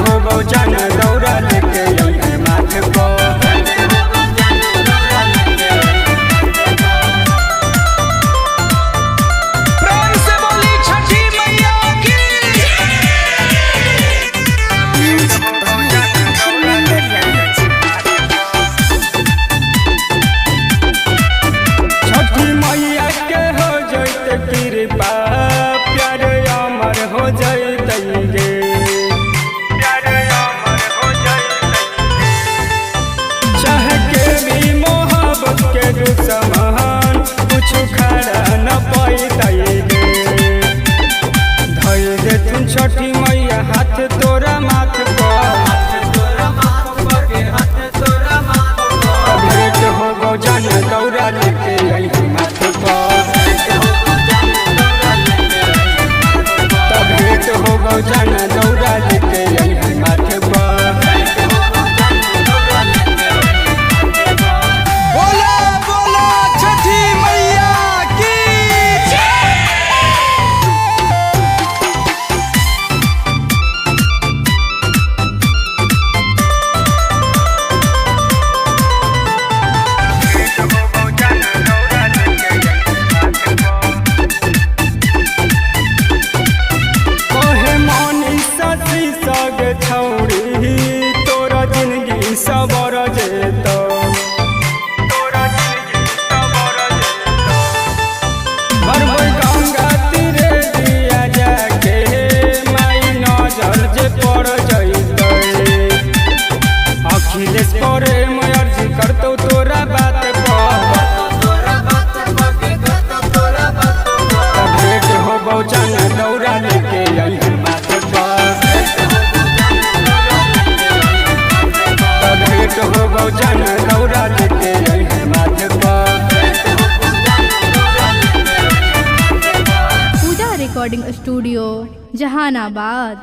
हो बहुजन दौरा लेके आई माथे पर। समान कुछ खड़ा न पाई धैल दे तुम छठी मैया हाथ तोरा माथ भेंट हो बहुजन दौरा लेके आई माथ पर। भेंट हो बहुजन दौरा लेके आई माथ पर। तोरा जिंदगी सबर जेतो गंगा तीरे दिया जाके माई नजर जे पड़ जैते अखिलेश परे मैं अर्जी करतो तोरा बात भेंट हो बहुजन दौरा लेके आई माथे पर। भेंट हो बहुजन दौरा लेके आई माथे पर। पूजा रिकॉर्डिंग स्टूडियो जहानाबाद।